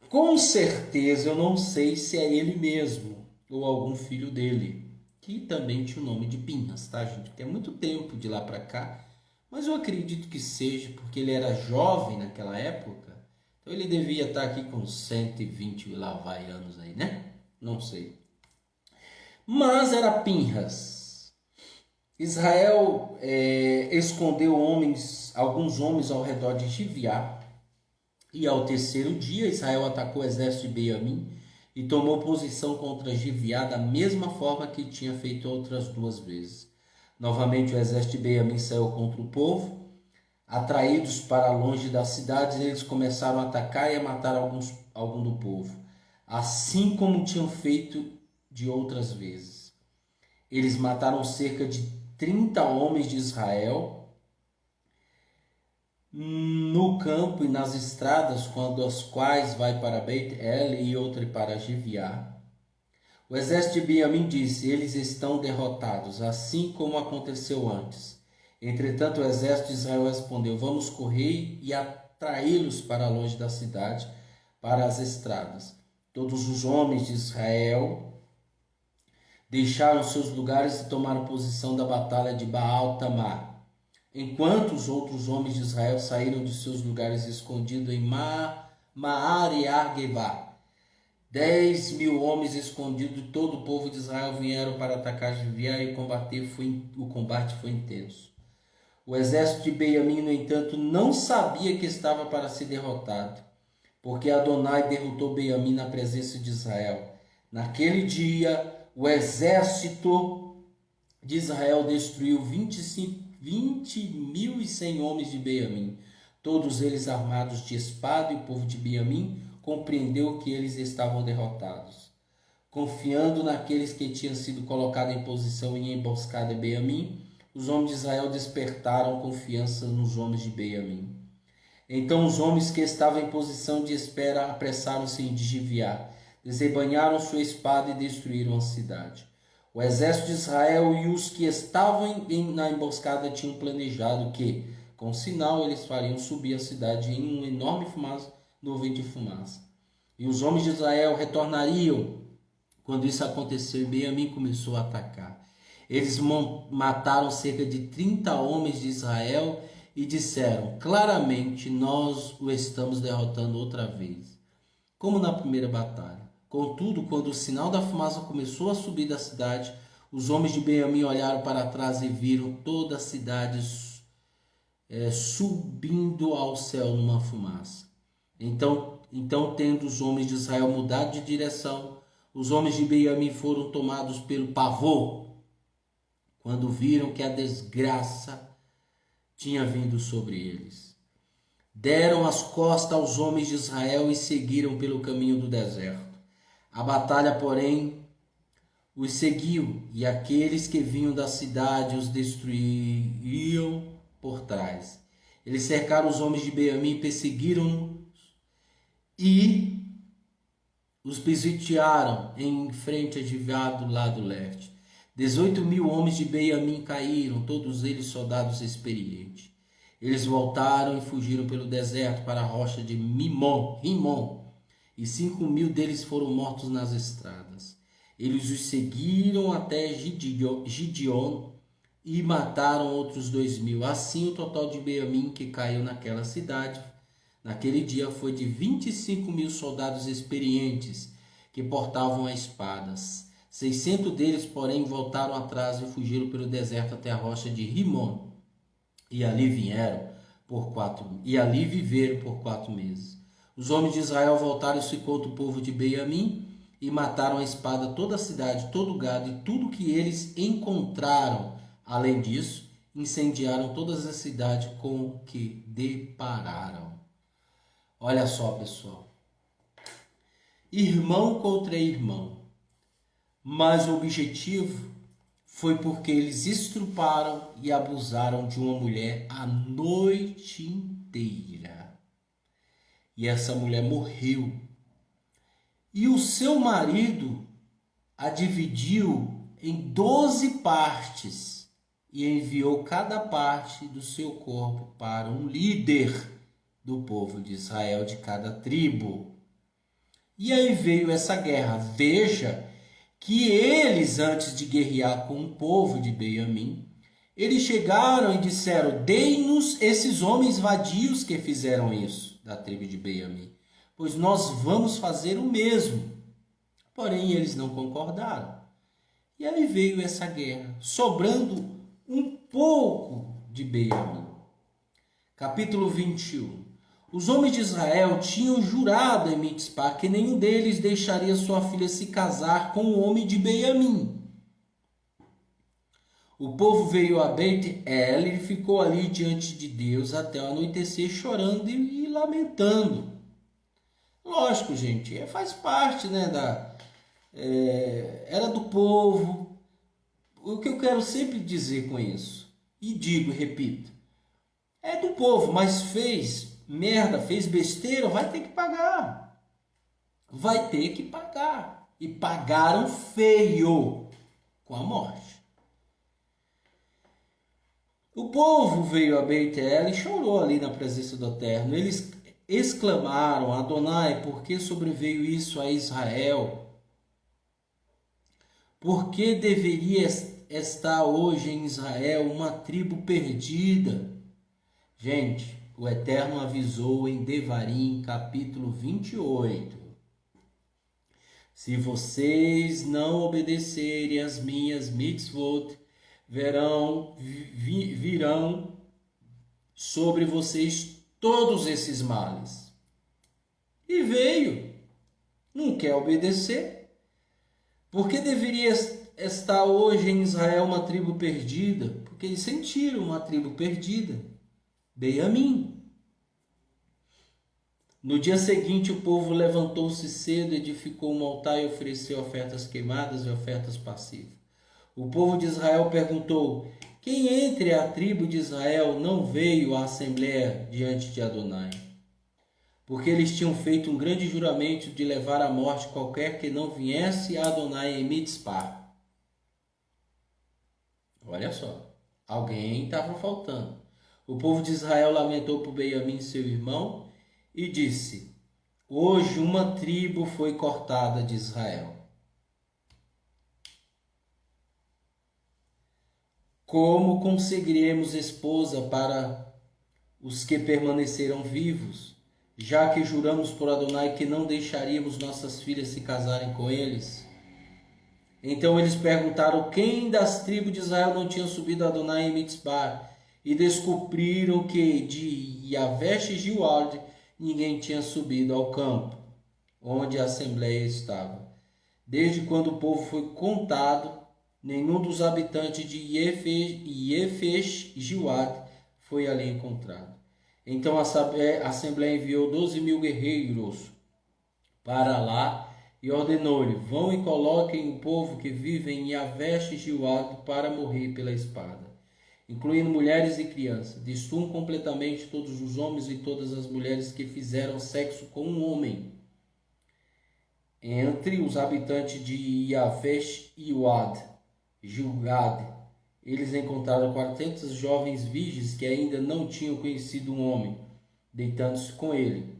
Com certeza eu não sei se é ele mesmo ou algum filho dele, que também tinha o nome de Pinhas, tá, gente? Porque é muito tempo de lá para cá, mas eu acredito que seja porque ele era jovem naquela época, então ele devia estar aqui com 120 e lá vai anos aí, né? Não sei. Mas era Pinhas. Israel escondeu alguns homens ao redor de Gibeá. E ao terceiro dia, Israel atacou o exército de Benjamim e tomou posição contra Gibeá da mesma forma que tinha feito outras duas vezes. Novamente o exército de Benjamim saiu contra o povo. Atraídos para longe das cidades, eles começaram a atacar e a matar algum do povo, assim como tinham feito de outras vezes. Eles mataram cerca de 30 homens de Israel no campo e nas estradas, quando as quais vai para Beit-El e outra para Gibeá. O exército de Benjamim disse, eles estão derrotados, assim como aconteceu antes. Entretanto o exército de Israel respondeu, vamos correr e atraí-los para longe da cidade, para as estradas. Todos os homens de Israel deixaram seus lugares e tomaram posição da batalha de Baal-Tamar, enquanto os outros homens de Israel saíram de seus lugares escondidos em Maar e Argebá. 10.000 homens escondidos de todo o povo de Israel vieram para atacar Gibeá e o combate foi intenso. O exército de Benjamim, no entanto, não sabia que estava para ser derrotado, porque Adonai derrotou Benjamim na presença de Israel. Naquele dia, o exército de Israel destruiu 20.100 homens de Benjamim, todos eles armados de espada, e o povo de Benjamim compreendeu que eles estavam derrotados. Confiando naqueles que tinham sido colocados em posição em emboscada em Benjamim, os homens de Israel despertaram confiança nos homens de Benjamim. Então os homens que estavam em posição de espera apressaram-se em Gibeá, desembainharam sua espada e destruíram a cidade. O exército de Israel e os que estavam na emboscada tinham planejado que, com sinal, eles fariam subir a cidade em uma enorme nuvem de fumaça. E os homens de Israel retornariam. Quando isso aconteceu, Benjamim começou a atacar. Eles mataram cerca de 30 homens de Israel e disseram, claramente, nós o estamos derrotando outra vez, como na primeira batalha. Contudo, quando o sinal da fumaça começou a subir da cidade, os homens de Benjamim olharam para trás e viram toda a cidade subindo ao céu numa fumaça. Então, tendo os homens de Israel mudado de direção, os homens de Benjamim foram tomados pelo pavor, quando viram que a desgraça tinha vindo sobre eles. Deram as costas aos homens de Israel e seguiram pelo caminho do deserto. A batalha, porém, os seguiu, e aqueles que vinham da cidade os destruíam por trás. Eles cercaram os homens de Benjamim, perseguiram-nos e os pisotearam em frente a Gibeá do lado leste. 18.000 homens de Benjamim caíram, todos eles soldados experientes. Eles voltaram e fugiram pelo deserto para a rocha de Rimon, e 5.000 deles foram mortos nas estradas. Eles os seguiram até Gideon e mataram outros 2.000. Assim, o total de Beamim que caiu naquela cidade, naquele dia, foi de 25.000 soldados experientes que portavam espadas. 600 deles, porém, voltaram atrás e fugiram pelo deserto até a rocha de Rimon. E ali viveram por 4 meses. Os homens de Israel voltaram-se contra o povo de Beamim e mataram a espada toda a cidade, todo o gado e tudo que eles encontraram. Além disso, incendiaram todas as cidades com que depararam. Olha só, pessoal. Irmão contra irmão. Mas o objetivo foi porque eles estruparam e abusaram de uma mulher a noite inteira. E essa mulher morreu. E o seu marido a dividiu em 12 partes e enviou cada parte do seu corpo para um líder do povo de Israel de cada tribo. E aí veio essa guerra. Veja que eles, antes de guerrear com o povo de Beamim, eles chegaram e disseram: deem-nos esses homens vadios que fizeram isso, da tribo de Beamim, pois nós vamos fazer o mesmo. Porém, eles não concordaram. E aí veio essa guerra, sobrando um pouco de Beamim. Capítulo 21. Os homens de Israel tinham jurado em Mitzpá que nenhum deles deixaria sua filha se casar com um homem de Beamim. O povo veio a Bet-El e ficou ali diante de Deus até o anoitecer, chorando e lamentando. Lógico, gente, faz parte, né, era do povo. O que eu quero sempre dizer com isso, e digo e repito, é do povo, mas fez merda, fez besteira, vai ter que pagar. Vai ter que pagar. E pagaram feio, com a morte. O povo veio a Bet-El e chorou ali na presença do Eterno. Eles exclamaram: Adonai, por que sobreveio isso a Israel? Por que deveria estar hoje em Israel uma tribo perdida? Gente, o Eterno avisou em Devarim, capítulo 28. Se vocês não obedecerem às minhas mitzvot, virão sobre vocês todos esses males. E veio. Não quer obedecer. Por que deveria estar hoje em Israel uma tribo perdida? Porque eles sentiram uma tribo perdida. Beamim. No dia seguinte, o povo levantou-se cedo, edificou um altar e ofereceu ofertas queimadas e ofertas passivas. O povo de Israel perguntou: quem entre a tribo de Israel não veio à assembleia diante de Adonai? Porque eles tinham feito um grande juramento de levar à morte qualquer que não viesse a Adonai em Mitzpá. Olha só, alguém estava faltando. O povo de Israel lamentou por Beamim, seu irmão, e disse: hoje uma tribo foi cortada de Israel. Como conseguiremos esposa para os que permaneceram vivos, já que juramos por Adonai que não deixaríamos nossas filhas se casarem com eles? Então eles perguntaram quem das tribos de Israel não tinha subido a Adonai em Mitzpá, e descobriram que de Yavesh e Gileade ninguém tinha subido ao campo, onde a assembleia estava. Desde quando o povo foi contado, nenhum dos habitantes de Yavesh e Gileade foi ali encontrado. Então a assembleia enviou 12.000 guerreiros para lá e ordenou-lhe: vão e coloquem o povo que vive em Yavesh e Gileade para morrer pela espada, incluindo mulheres e crianças. Destruam completamente todos os homens e todas as mulheres que fizeram sexo com um homem. Entre os habitantes de Yavesh e Gileade, eles encontraram 400 jovens virgens que ainda não tinham conhecido um homem, deitando-se com ele.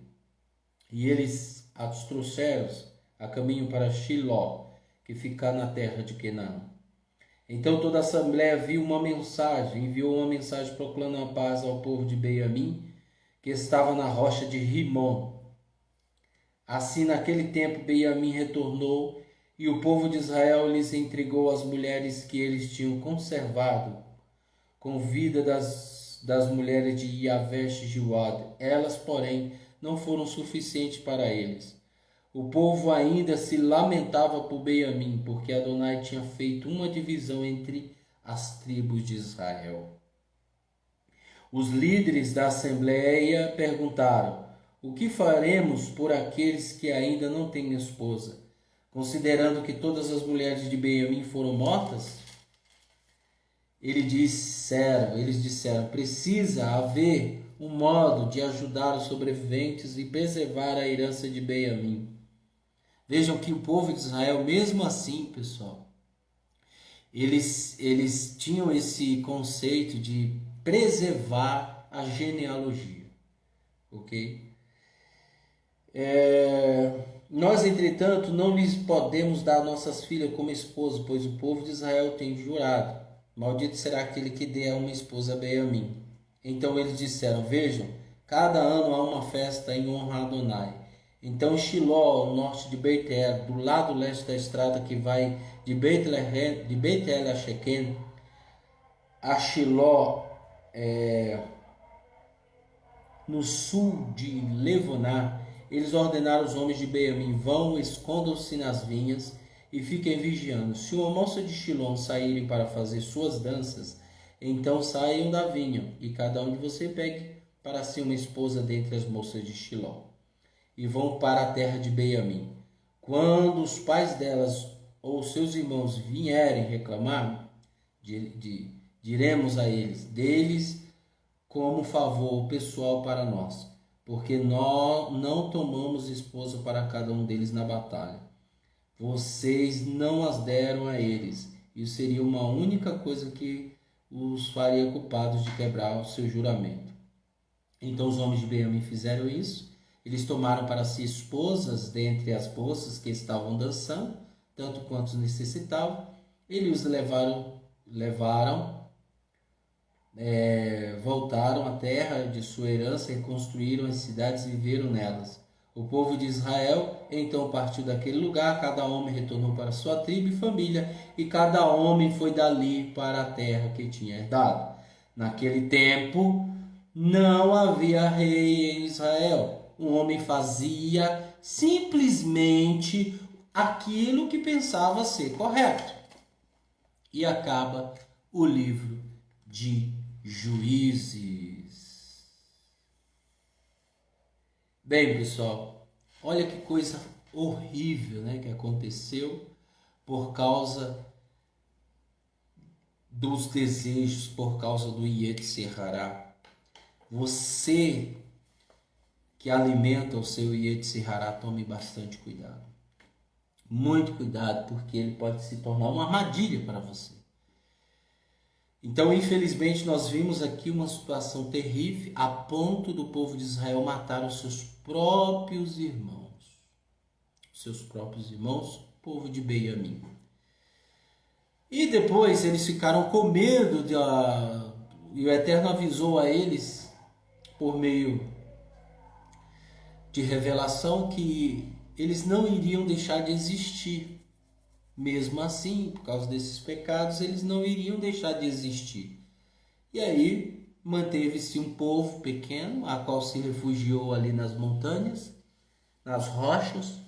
E eles os trouxeram a caminho para Shiló, que que ficar na terra de Canaã. Então toda a assembleia enviou uma mensagem proclamando a paz ao povo de Benjamim, que estava na rocha de Rimon. Assim, naquele tempo, Benjamim retornou, e o povo de Israel lhes entregou as mulheres que eles tinham conservado, com vida das mulheres de Yavesh e Gileade. Elas, porém, não foram suficientes para eles. O povo ainda se lamentava por Benjamim, porque Adonai tinha feito uma divisão entre as tribos de Israel. Os líderes da assembleia perguntaram: o que faremos por aqueles que ainda não têm esposa, considerando que todas as mulheres de Benjamim foram mortas? Eles disseram: precisa haver um modo de ajudar os sobreviventes e preservar a herança de Benjamim. Vejam que o povo de Israel, mesmo assim, pessoal, eles tinham esse conceito de preservar a genealogia, ok? Nós, entretanto, não lhes podemos dar nossas filhas como esposa, pois o povo de Israel tem jurado: maldito será aquele que dê uma esposa a Benjamim. Então eles disseram: vejam, cada ano há uma festa em honra a Adonai. Então Shiló, ao norte de Betel, do lado leste da estrada que vai de Betel a Shequem, a Shiló, no sul de Levoná, eles ordenaram os homens de Benjamim: vão, escondam-se nas vinhas e fiquem vigiando. Se uma moça de Shiló saírem para fazer suas danças, então saiam da vinha, e cada um de vocês pegue para si uma esposa dentre as moças de Shiló, e vão para a terra de Benjamim. Quando os pais delas ou seus irmãos vierem reclamar, diremos a eles: deles como favor pessoal para nós, porque nós não tomamos esposa para cada um deles na batalha. Vocês não as deram a eles. Isso seria uma única coisa que os faria culpados de quebrar o seu juramento. Então os homens de Benjamim fizeram isso. Eles tomaram para si esposas dentre as moças que estavam dançando, tanto quanto necessitavam. Eles os voltaram à terra de sua herança e construíram as cidades e viveram nelas. O povo de Israel então partiu daquele lugar, cada homem retornou para sua tribo e família, e cada homem foi dali para a terra que tinha herdado. Naquele tempo não havia rei em Israel. Um homem fazia simplesmente aquilo que pensava ser correto. E acaba o livro de Juízes. Bem, pessoal, olha que coisa horrível, né, que aconteceu por causa dos desejos, por causa do Yetzer-Hará. Você que alimenta o seu Yetzer-Hará, tome bastante cuidado. Muito cuidado, porque ele pode se tornar uma armadilha para você. Então, infelizmente, nós vimos aqui uma situação terrível, a ponto do povo de Israel matar os seus próprios irmãos. O povo de Benjamim. E depois eles ficaram com medo, e o Eterno avisou a eles, por meio de revelação, que eles não iriam deixar de existir. Mesmo assim, por causa desses pecados, eles não iriam deixar de existir. E aí manteve-se um povo pequeno, a qual se refugiou ali nas montanhas, nas rochas,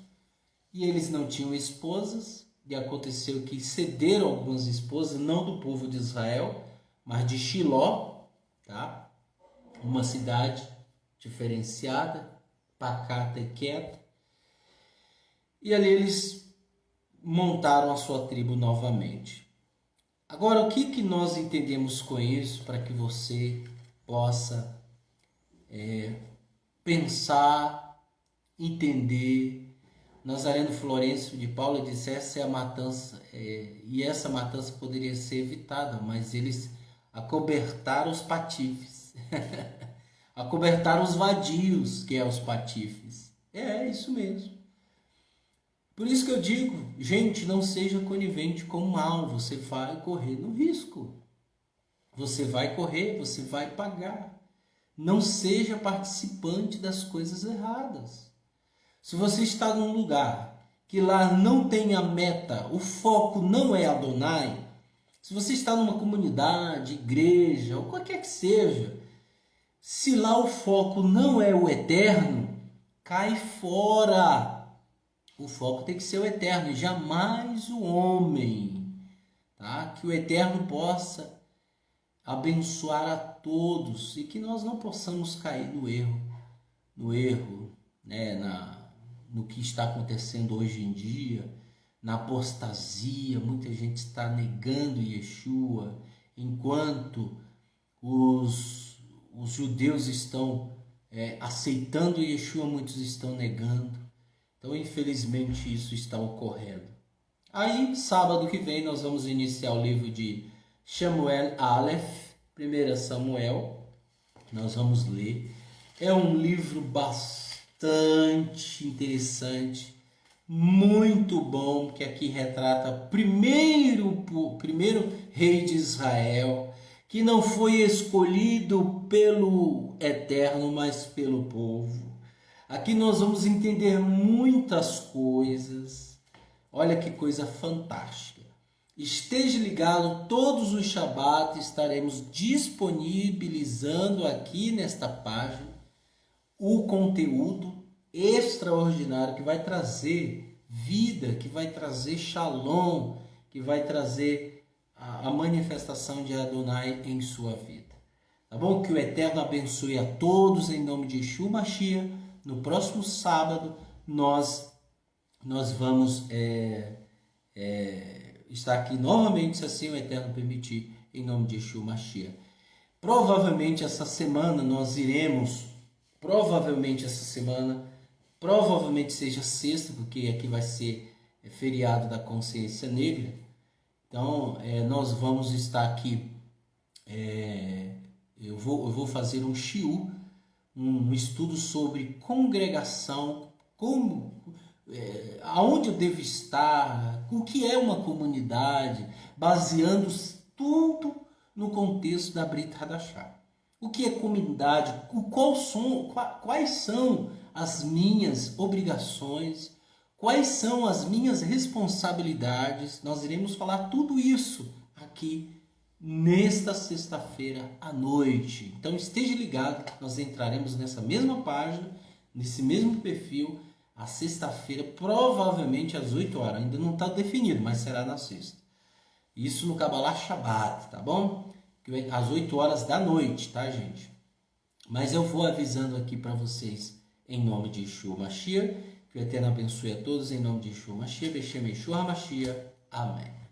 e eles não tinham esposas, e aconteceu que cederam algumas esposas, não do povo de Israel, mas de Shiló, tá? Uma cidade diferenciada, pacata e quieta. E ali eles montaram a sua tribo novamente. Agora, o que nós entendemos com isso, para que você possa pensar, entender? Nazareno Florencio de Paula disse: essa é a matança, e essa matança poderia ser evitada, mas eles acobertaram os patifes, acobertaram os vadios, que é os patifes. É isso mesmo. Por isso que eu digo, gente, não seja conivente com o mal, você vai correr no risco. Você vai correr, você vai pagar. Não seja participante das coisas erradas. Se você está num lugar que lá não tem a meta, o foco não é Adonai, se você está numa comunidade, igreja, ou qualquer que seja, se lá o foco não é o eterno, cai fora. O foco tem que ser o eterno e jamais o homem, tá? Que o eterno possa abençoar a todos e que nós não possamos cair no erro, né? No que está acontecendo hoje em dia, na apostasia. Muita gente está negando Yeshua, enquanto os judeus estão aceitando Yeshua, muitos estão negando. Então, infelizmente, isso está ocorrendo. Aí, sábado que vem, nós vamos iniciar o livro de Shemuel Aleph, 1 Samuel. Nós vamos ler. É um livro bastante interessante, muito bom, que aqui retrata primeiro rei de Israel, que não foi escolhido pelo Eterno, mas pelo povo. Aqui nós vamos entender muitas coisas. Olha que coisa fantástica. Esteja ligado, todos os Shabat estaremos disponibilizando aqui nesta página o conteúdo extraordinário que vai trazer vida, que vai trazer shalom, que vai trazer a manifestação de Adonai em sua vida. Tá bom? Que o Eterno abençoe a todos em nome de Yeshua Mashiach. No próximo sábado nós vamos estar aqui novamente, se assim o Eterno permitir, em nome de Yeshua Mashiach. Provavelmente essa semana seja sexta, porque aqui vai ser feriado da consciência negra. Então nós vamos estar aqui, eu vou fazer um shiur, um estudo sobre congregação, aonde eu devo estar, o que é uma comunidade, baseando tudo no contexto da Brit Hadashah. O que é comunidade, quais são as minhas obrigações, quais são as minhas responsabilidades. Nós iremos falar tudo isso aqui nesta sexta-feira à noite. Então esteja ligado, nós entraremos nessa mesma página, nesse mesmo perfil, a sexta-feira, provavelmente às 8 horas. Ainda não está definido, mas será na sexta. Isso no Kabbalah Shabbat, tá bom? Às 8 horas da noite, tá, gente? Mas eu vou avisando aqui para vocês em nome de Yeshua Mashiach. Que o Eterno abençoe a todos em nome de Yeshua Mashiach. Beshem Yeshua Mashiach. Amém.